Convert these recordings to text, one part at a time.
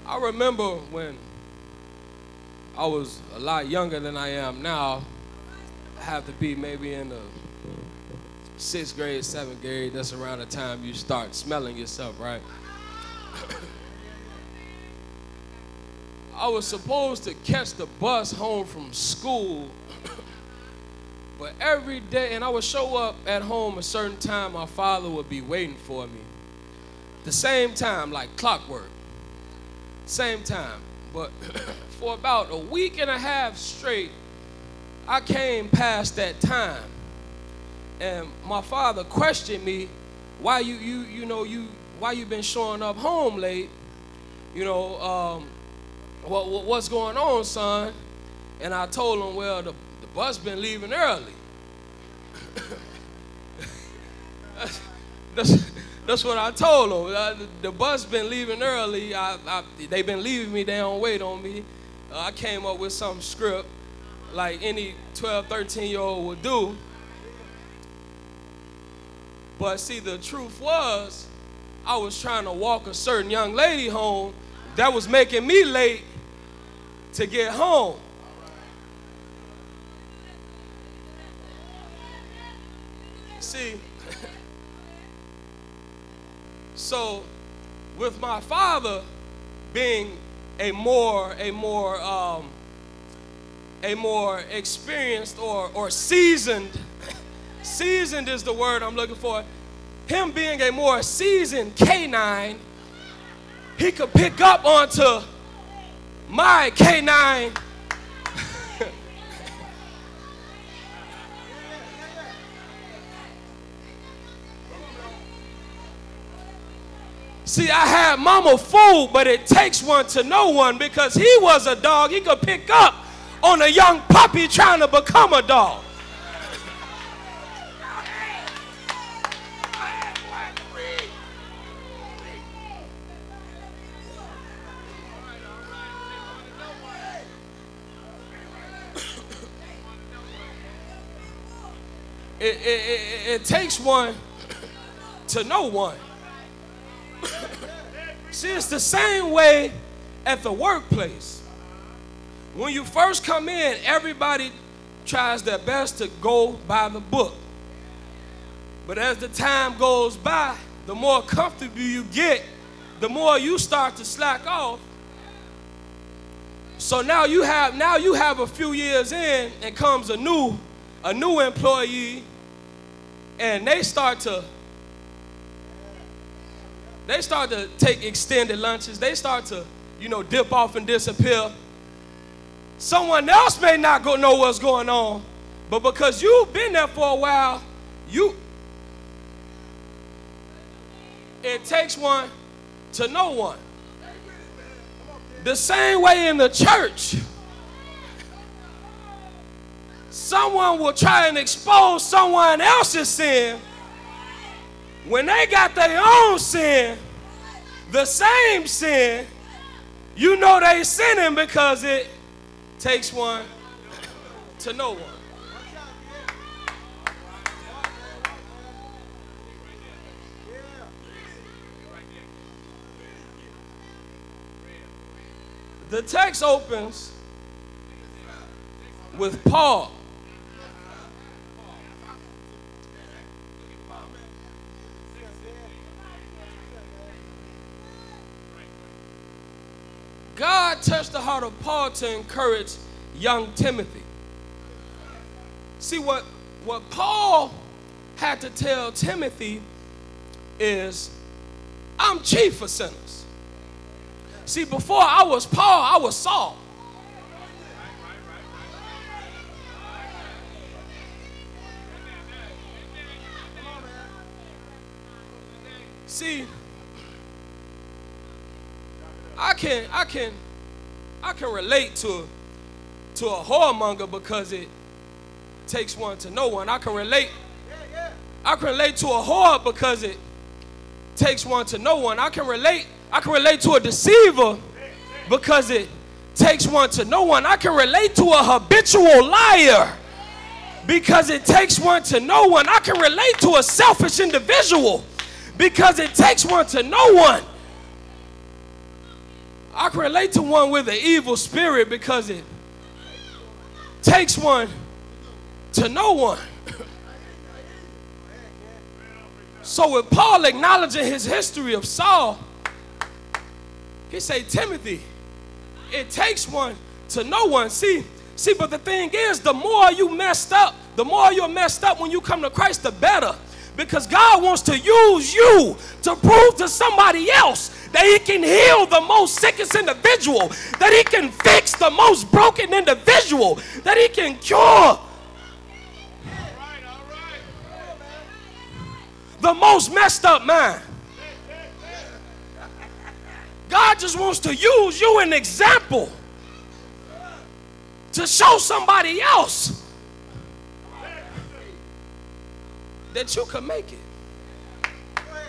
I remember when I was a lot younger than I am now. I have to be maybe in the 6th grade, 7th grade. That's around the time you start smelling yourself, right? I was supposed to catch the bus home from school, but every day, and I would show up at home a certain time, my father would be waiting for me. The same time, like clockwork. Same time. But for about a week and a half straight, I came past that time. And my father questioned me, why why you been showing up home late? You know, what's going on, son? And I told him, well, the bus been leaving early. That's what I told them. The bus been leaving early. They been leaving me. They don't wait on me. I came up with some script like any 12, 13-year-old would do. But see, the truth was, I was trying to walk a certain young lady home that was making me late to get home. See, so with my father being a more experienced or seasoned, seasoned is the word I'm looking for. Him being a more seasoned canine, he could pick up onto my canine. See, I had mama fooled, but it takes one to know one, because he was a dog. He could pick up on a young puppy trying to become a dog. It takes one to know one. See, it's the same way at the workplace. When you first come in, everybody tries their best to go by the book. But as the time goes by, the more comfortable you get, the more you start to slack off. So now you have a few years in, and comes a new employee, and they start to take extended lunches. They start to, dip off and disappear. Someone else may not know what's going on, but because you've been there for a while, it takes one to know one. The same way in the church. Someone will try and expose someone else's sin when they got their own sin, the same sin. You know they sinning because it takes one to know one. The text opens with Paul. God touched the heart of Paul to encourage young Timothy. See, what Paul had to tell Timothy is, I'm chief of sinners. See, before I was Paul, I was Saul. See, I can relate to a whoremonger because it takes one to know one. I can relate to a whore because it takes one to know one. I can relate to a deceiver because it takes one to know one. I can relate to a habitual liar because it takes one to know one. I can relate to a selfish individual because it takes one to know one. I can relate to one with an evil spirit because it takes one to know one. So with Paul acknowledging his history of Saul, he said, Timothy, it takes one to know one. See, but the thing is, the more you're messed up when you come to Christ, the better. Because God wants to use you to prove to somebody else that he can heal the most sickest individual, that he can fix the most broken individual, that he can cure the most messed up man. God just wants to use you an example to show somebody else that you can make it,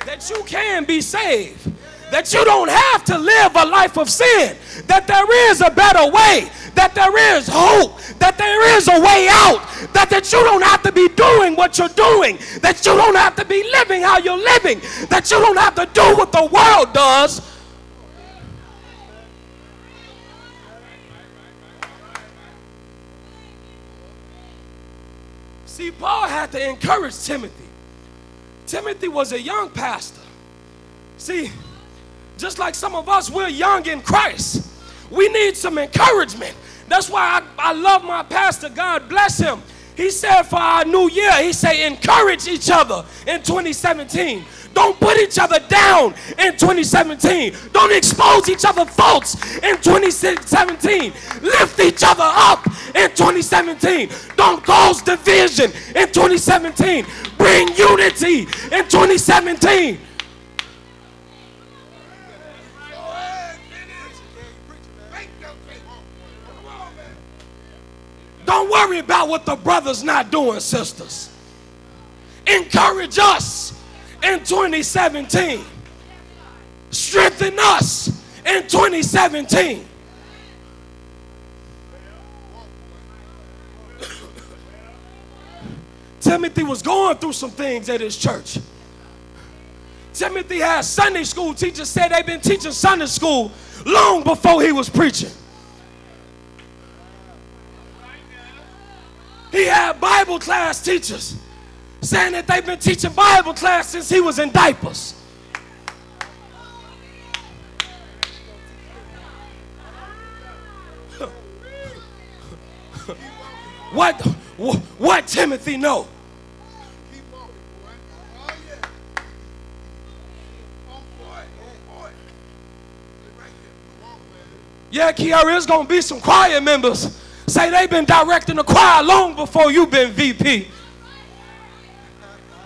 that you can be saved, that you don't have to live a life of sin, that there is a better way, that there is hope, that there is a way out, that you don't have to be doing what you're doing, that you don't have to be living how you're living, that you don't have to do what the world does. See, Paul had to encourage Timothy. Timothy was a young pastor. See, just like some of us, we're young in Christ. We need some encouragement. That's why I love my pastor. God bless him. He said for our new year, he said, encourage each other in 2017. Don't put each other down in 2017. Don't expose each other's faults in 2017. Lift each other up in 2017. Don't cause division in 2017. Bring unity in 2017. Don't worry about what the brother's not doing, sisters. Encourage us in 2017. Strengthen us in 2017. Timothy was going through some things at his church. Timothy had Sunday school teachers said they've been teaching Sunday school long before he was preaching. He had Bible class teachers saying that they've been teaching Bible class since he was in diapers. What Timothy know? Yeah, Kiara, there's going to be some choir members say they've been directing the choir long before you've been VP.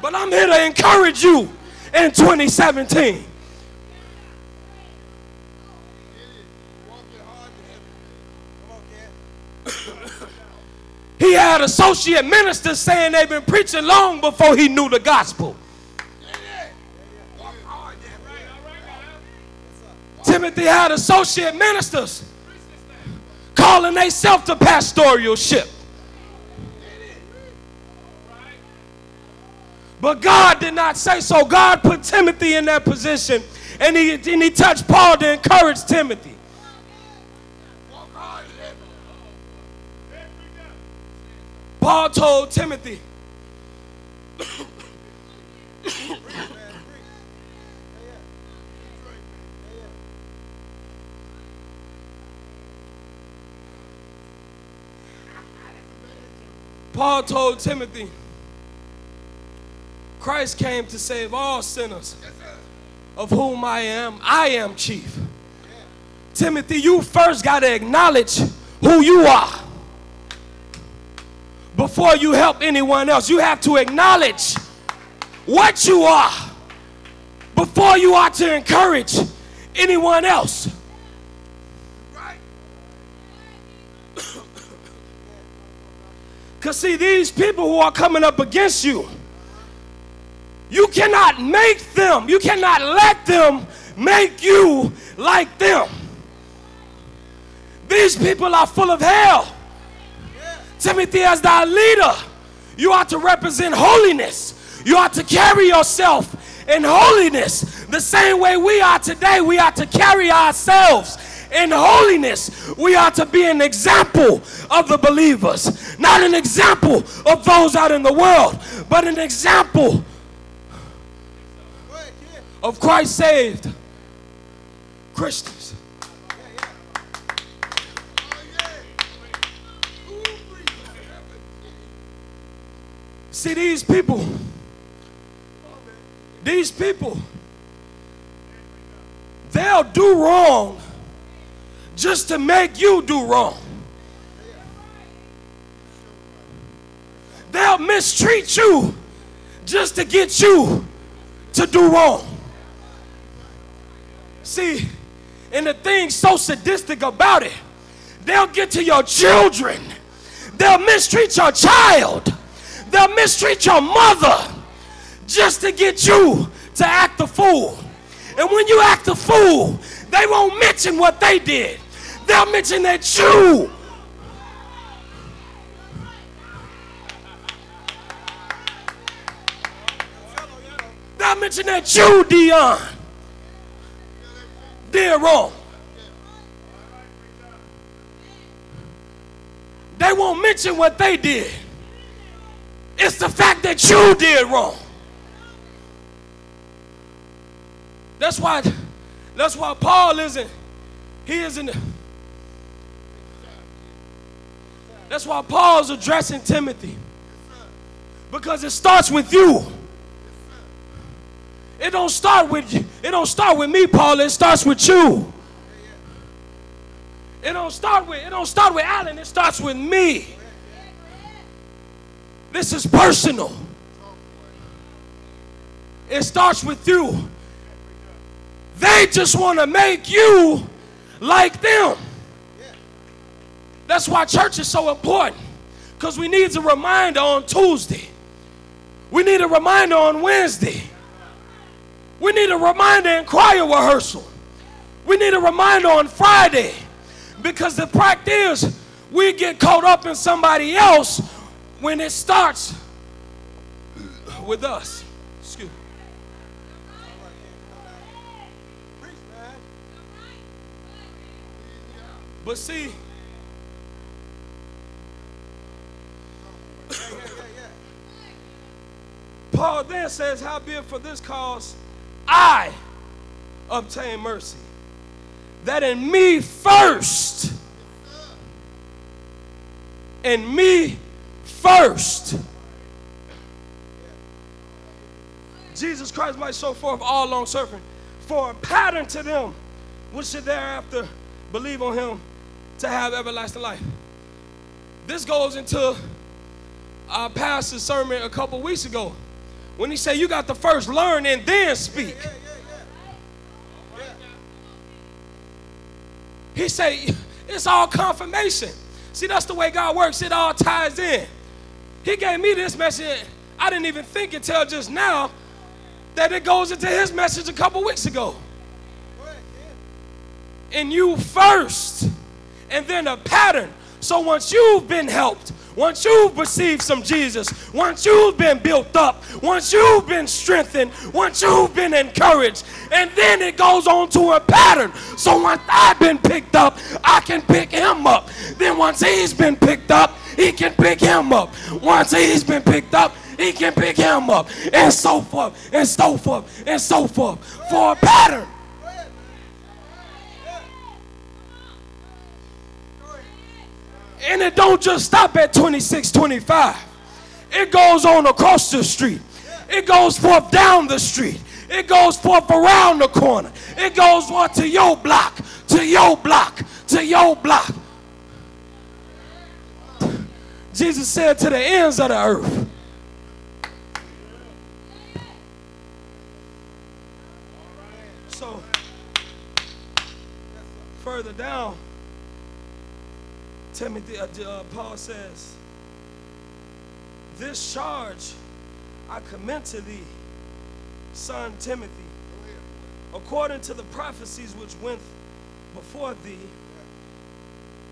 But I'm here to encourage you in 2017. He had associate ministers saying they've been preaching long before he knew the gospel. Timothy had associate ministers calling themselves to pastoralship. But God did not say so. God put Timothy in that position, and he touched Paul to encourage Timothy. Paul told Timothy, Christ came to save all sinners, of whom I am chief. Timothy, you first got to acknowledge who you are before you help anyone else. You have to acknowledge what you are before you are to encourage anyone else. Because see, these people who are coming up against you, you cannot make them, you cannot let them make you like them. These people are full of hell. Timothy, as thy leader, you are to represent holiness. You are to carry yourself in holiness. The same way we are today, we are to carry ourselves In holiness, we are to be an example of the believers. Not an example of those out in the world, but an example of Christ saved Christians. See, these people, they'll do wrong just to make you do wrong. They'll mistreat you just to get you to do wrong. See, and the thing so sadistic about it, they'll get to your children. They'll mistreat your child. They'll mistreat your mother just to get you to act a fool. And when you act a fool, they won't mention what they did. They'll mention that you. They'll mention that you, Dion, did wrong. They won't mention what they did. It's the fact that you did wrong. That's why Paul that's why Paul's addressing Timothy. Because it starts with you. It don't start with me, Paul. It starts with you. It don't start with Alan. It starts with me. This is personal. It starts with you. They just want to make you like them. That's why church is so important. Because we need a reminder on Tuesday. We need a reminder on Wednesday. We need a reminder in choir rehearsal. We need a reminder on Friday. Because the fact is, we get caught up in somebody else when it starts with us. Excuse me. But see, Paul then says, howbeit for this cause I obtain mercy, that in me first, Jesus Christ might show forth all long suffering for a pattern to them which should thereafter believe on him to have everlasting life. This goes into our pastor's sermon a couple weeks ago when he said you got to first learn and then speak. He said it's all confirmation. See, that's the way God works. It all ties in. He gave me this message. I didn't even think until just now that it goes into his message a couple weeks ago. And you first, and then a pattern. So once you've been helped, once you've received some Jesus, once you've been built up, once you've been strengthened, once you've been encouraged, and then it goes on to a pattern. So once I've been picked up, I can pick him up. Then once he's been picked up, he can pick him up. Once he's been picked up, he can pick him up. And so forth, and so forth, and so forth, for a pattern. And it don't just stop at 2625. It goes on across the street. It goes forth down the street. It goes forth around the corner. It goes forth to your block, to your block, to your block. Jesus said to the ends of the earth. So, further down, Timothy, Paul says, this charge I commend to thee, son Timothy, according to the prophecies which went before thee,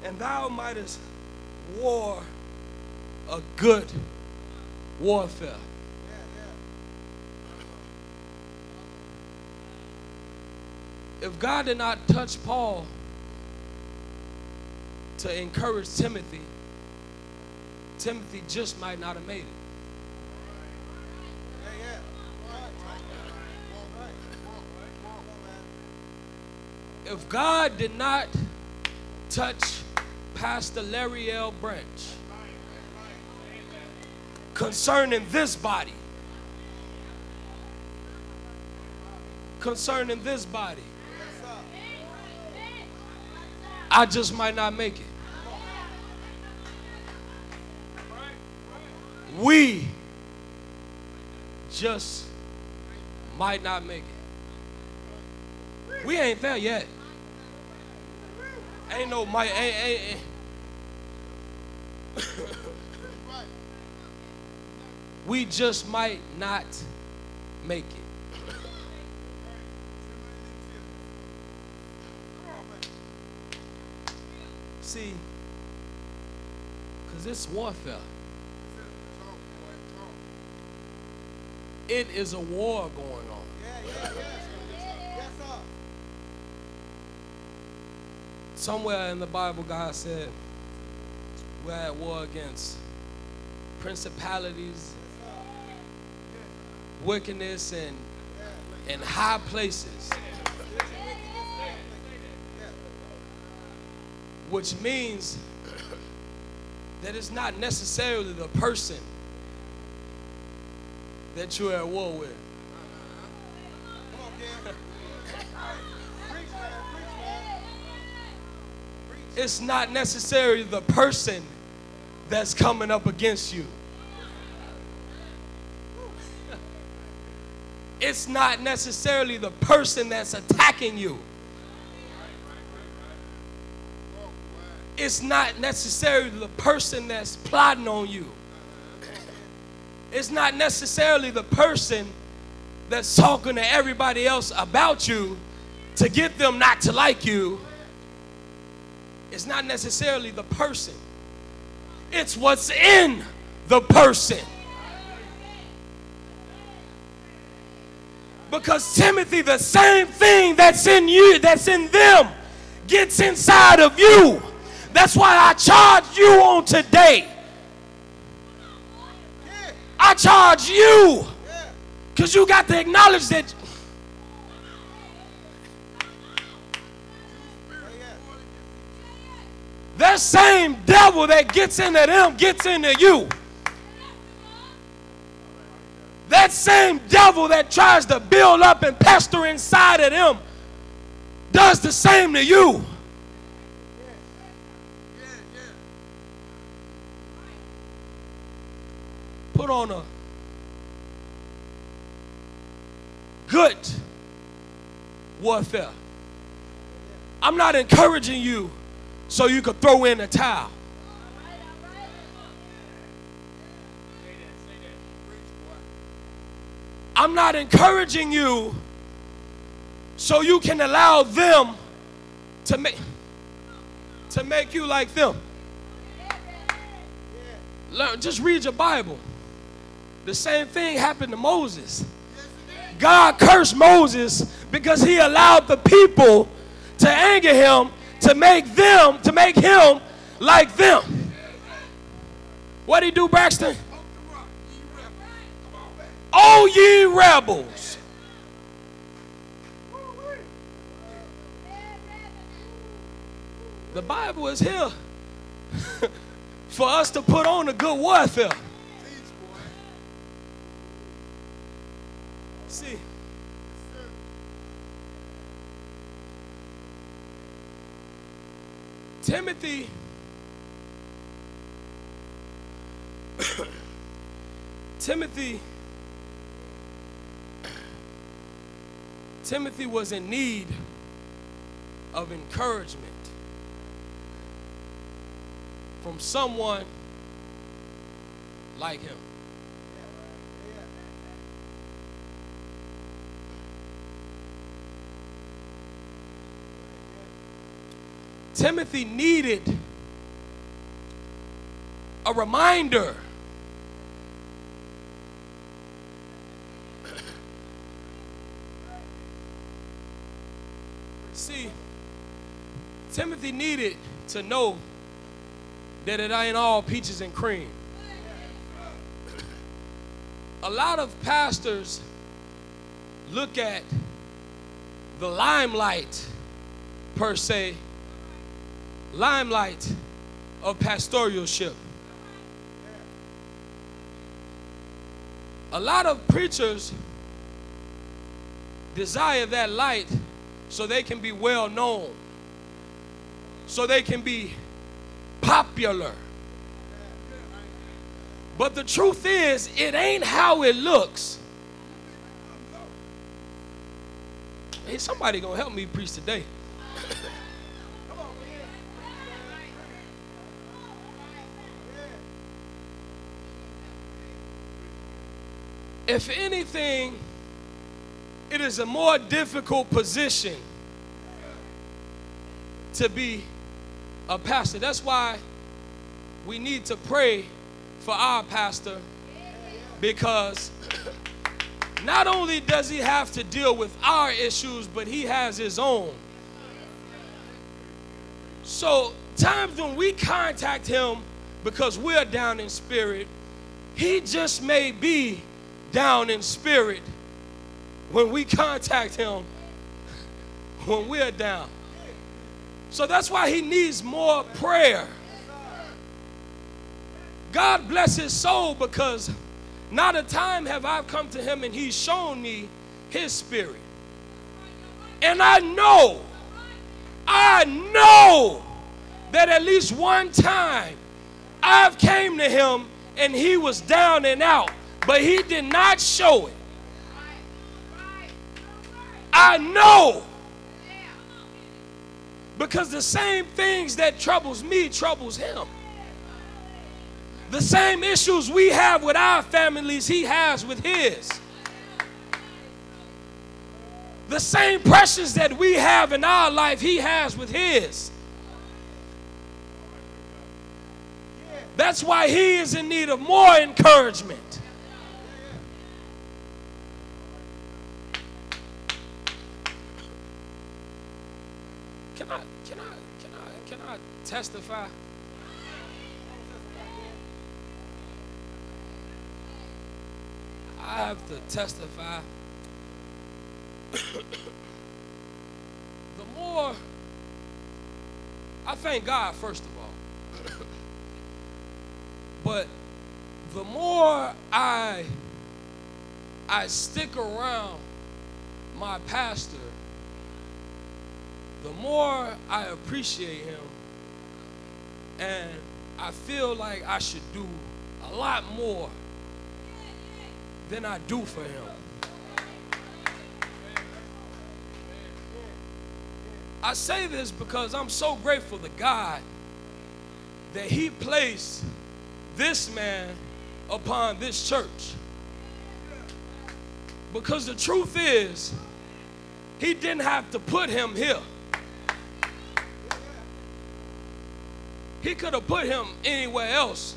and thou mightest war a good warfare. If God did not touch Paul to encourage Timothy, Timothy just might not have made it. If God did not touch Pastor Larry L. Branch concerning this body, I just might not make it. We just might not make it. We ain't there yet. Ain't no might. Ain't. We just might not make it. See, because it's warfare. It is a war going on. Somewhere in the Bible, God said, we're at war against principalities, wickedness, and high places. Which means that it's not necessarily the person that you're at war with. It's not necessarily the person that's coming up against you. It's not necessarily the person that's attacking you. It's not necessarily the person that's plotting on you. It's not necessarily the person that's talking to everybody else about you to get them not to like you. It's not necessarily the person. It's what's in the person. Because Timothy, the same thing that's in you, that's in them, gets inside of you. That's why I charge you on today. I charge you because you got to acknowledge that that same devil that gets into them gets into you. That same devil that tries to build up and pester inside of them does the same to you. Put on a good warfare. I'm not encouraging you so you could throw in a towel. I'm not encouraging you so you can allow them to make you like them. Just read your Bible. The same thing happened to Moses. God cursed Moses because he allowed the people to anger him, to make him like them. What did he do, Braxton? O ye rebels. The Bible is here for us to put on a good warfare. See, Timothy Timothy was in need of encouragement from someone like him. Timothy needed a reminder see, Timothy needed to know that it ain't all peaches and cream. A lot of pastors look at the limelight, per se, limelight of pastoralship. A lot of preachers desire that light so they can be well known, so they can be popular. But the truth is, it ain't how it looks. Hey, somebody gonna help me preach today. If anything, it is a more difficult position to be a pastor. That's why we need to pray for our pastor, because not only does he have to deal with our issues, but he has his own. So times when we contact him because we're down in spirit, he just may be down in spirit when we contact him when we're down. So that's why he needs more prayer. God bless his soul, because not a time have I come to him and he's shown me his spirit. And I know that at least one time I've came to him and he was down and out, but he did not show it. I know, because the same things that troubles me troubles him. The same issues we have with our families, he has with his. The same pressures that we have in our life, he has with his. That's why he is in need of more encouragement. Can I testify? I have to testify. The more, I thank God, first of all. But the more I stick around my pastor, the more I appreciate him, and I feel like I should do a lot more than I do for him. I say this because I'm so grateful to God that he placed this man upon this church. Because the truth is, he didn't have to put him here. He could have put him anywhere else,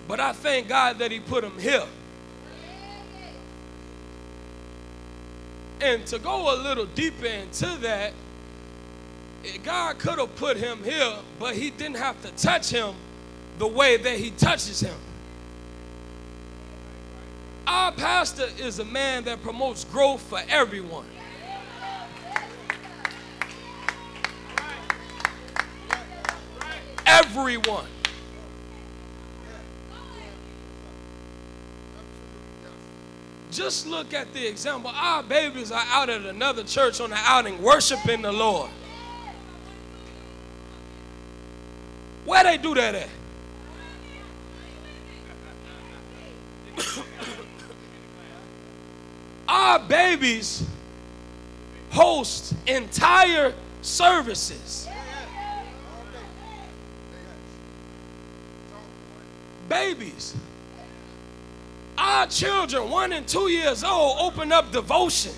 but I thank God that he put him here. And to go a little deeper into that, God could have put him here, but he didn't have to touch him the way that he touches him. Our pastor is a man that promotes growth for everyone. Everyone. Just look at the example. Our babies are out at another church on the outing worshiping the Lord. Where they do that at? Our babies host entire services. Babies. Our children, 1 and 2 years old, open up devotion.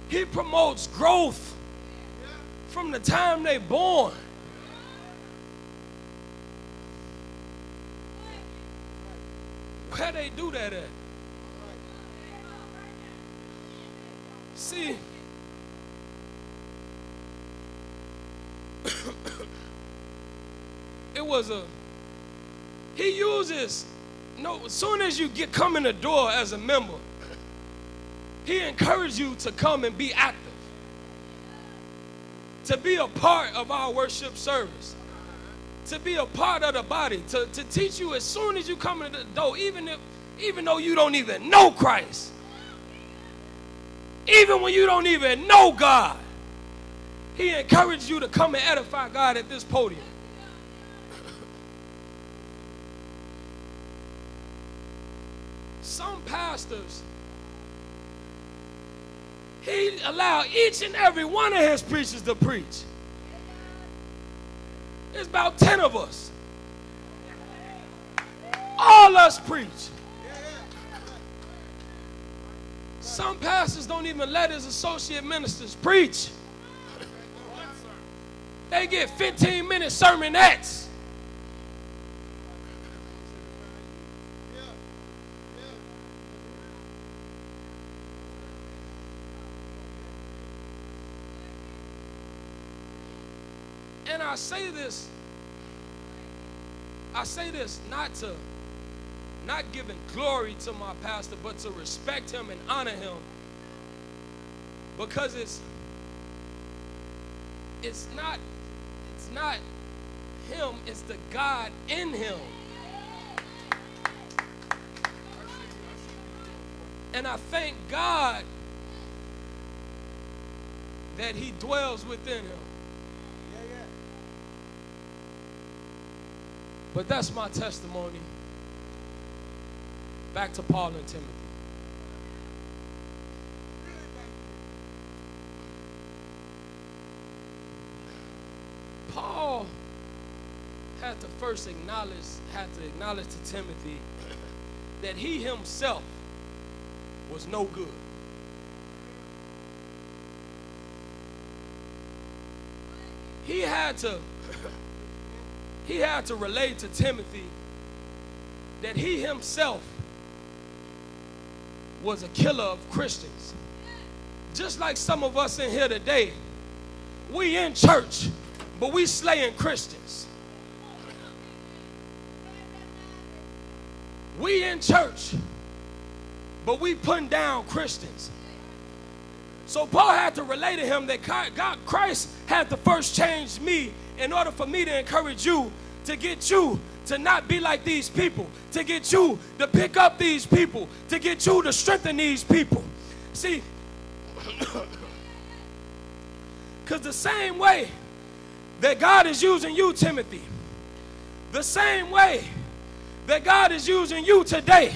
He promotes growth from the time they're born. Where they do that at? See, he uses, as soon as you come in the door as a member, he encouraged you to come and be active, to be a part of our worship service, to be a part of the body, to teach you as soon as you come in the door, even though you don't even know Christ, even when you don't even know God, he encouraged you to come and edify God at this podium. Some pastors, he allowed each and every one of his preachers to preach. There's about 10 of us. All us preach. Some pastors don't even let his associate ministers preach. They get 15-minute sermonettes. And I say this not giving glory to my pastor, but to respect him and honor him, because it's not him, it's the God in him. And I thank God that he dwells within him. But that's my testimony. Back to Paul and Timothy. Paul had to first acknowledge to Timothy that he himself was no good. He had to relate to Timothy that he himself was a killer of Christians. Just like some of us in here today, we in church, but we slaying Christians. We in church, but we putting down Christians. So Paul had to relate to him that Christ had to first change me in order for me to encourage you, to get you to not be like these people, to get you to pick up these people, to get you to strengthen these people. See, because the same way that God is using you, Timothy, the same way that God is using you today,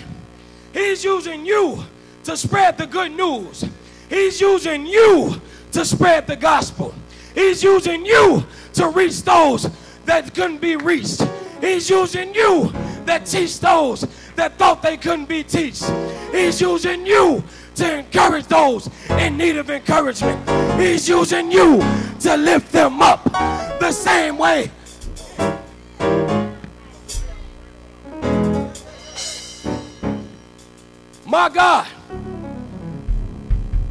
he's using you to spread the good news. He's using you to spread the gospel. He's using you to reach those that couldn't be reached. He's using you that teach those that thought they couldn't be taught. He's using you to encourage those in need of encouragement. He's using you to lift them up the same way. My God,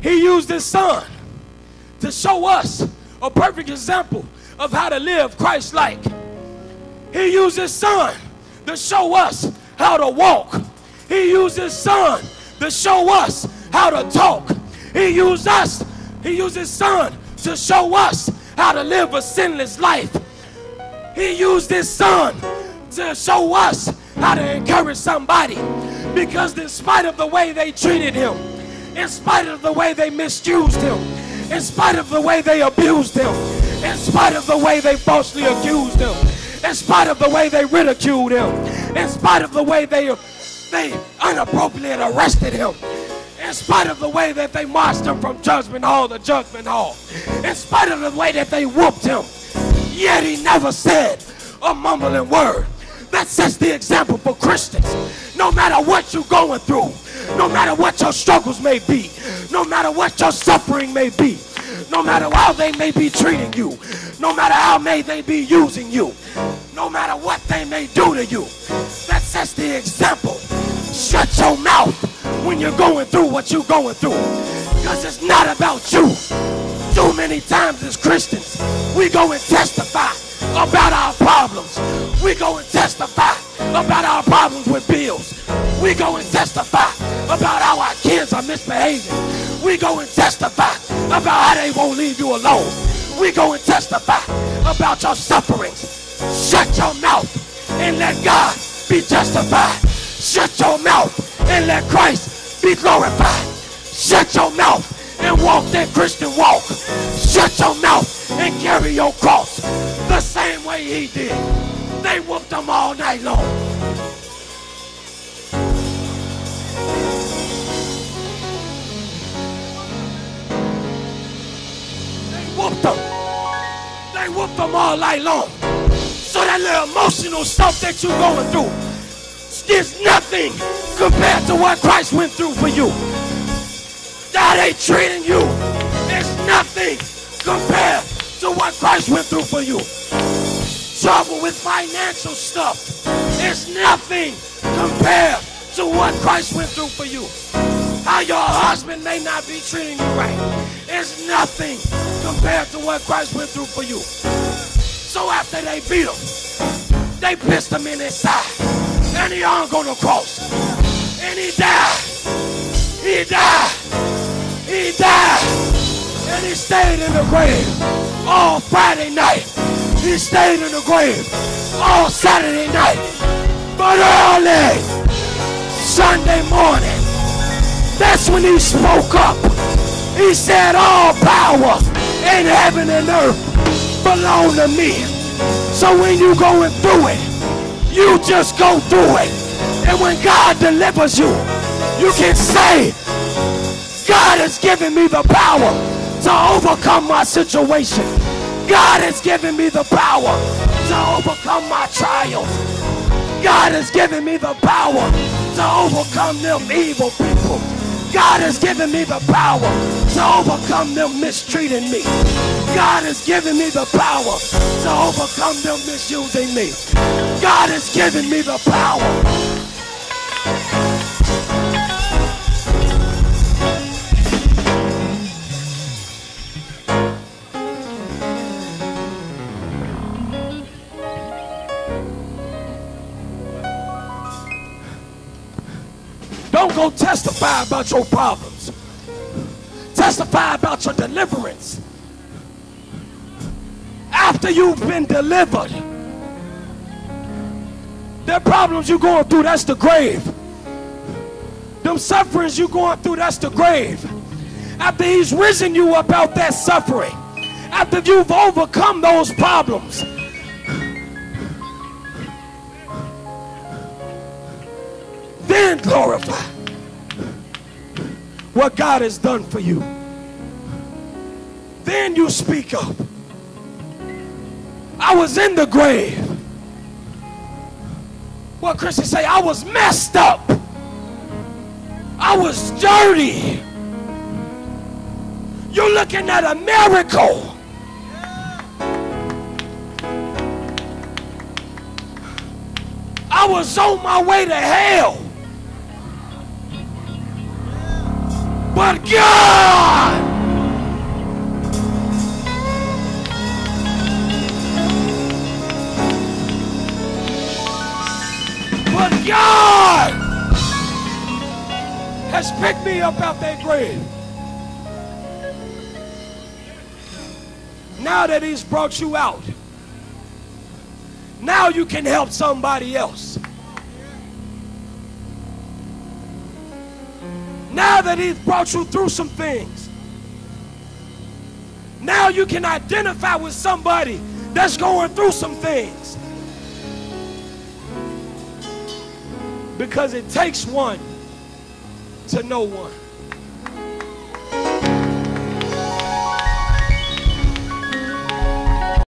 he used his son to show us a perfect example of how to live Christ-like. He used his son to show us how to walk. He used his son to show us how to talk. He used his son to show us how to live a sinless life. He used his son to show us how to encourage somebody, because in spite of the way they treated him, in spite of the way they misused him, in spite of the way they abused him, in spite of the way they falsely accused him, in spite of the way they ridiculed him, in spite of the way they inappropriately arrested him, in spite of the way that they marched him from judgment hall to judgment hall, in spite of the way that they whooped him, yet he never said a mumbling word. That sets the example for Christians. No matter what you're going through, no matter what your struggles may be, no matter what your suffering may be, no matter how they may be treating you, no matter how may they be using you, no matter what they may do to you, that sets the example. Shut your mouth when you're going through what you're going through. Because it's not about you. Too many times as Christians, we go and testify about our problems. We go and testify about our problems with bills. We go and testify about how our kids are misbehaving. We go and testify about how they won't leave you alone. We go and testify about your sufferings. Shut your mouth and let God be justified. Shut your mouth and let Christ be glorified. Shut your mouth and walk that Christian walk. Shut your mouth and carry your cross the same way he did. They whooped him all night long. They whooped them all night long. So that little emotional stuff that you're going through is nothing compared to what Christ went through for you. That ain't treating you. It's nothing compared to what Christ went through for you. Trouble with financial stuff is nothing compared to what Christ went through for you. How your husband may not be treating you right is nothing compared to what Christ went through for you. So after they beat him, they pissed him in his side, and he hung on the cross, and he died. He died. He died. And he stayed in the grave all Friday night. He stayed in the grave all Saturday night. But early Sunday morning, that's when he spoke up. He said, all power in heaven and earth belong to me. So when you going through it, you just go through it. And when God delivers you, you can say, God has given me the power to overcome my situation. God has given me the power to overcome my trials. God has given me the power to overcome them evil people. God has given me the power to overcome them mistreating me. God has given me the power to overcome them misusing me. God has given me the power. Don't go testify about your problems. Testify about your deliverance. After you've been delivered, the problems you're going through, that's the grave. Them sufferings you're going through, that's the grave. After he's risen you up out that suffering, after you've overcome those problems, then glorify what God has done for you. Then you speak up. I was in the grave. What Christians say, I was messed up. I was dirty. You're looking at a miracle. I was on my way to hell. But God, God has picked me up out that grave. Now that he's brought you out, now you can help somebody else. Now that he's brought you through some things, now you can identify with somebody that's going through some things. Because it takes one to know one.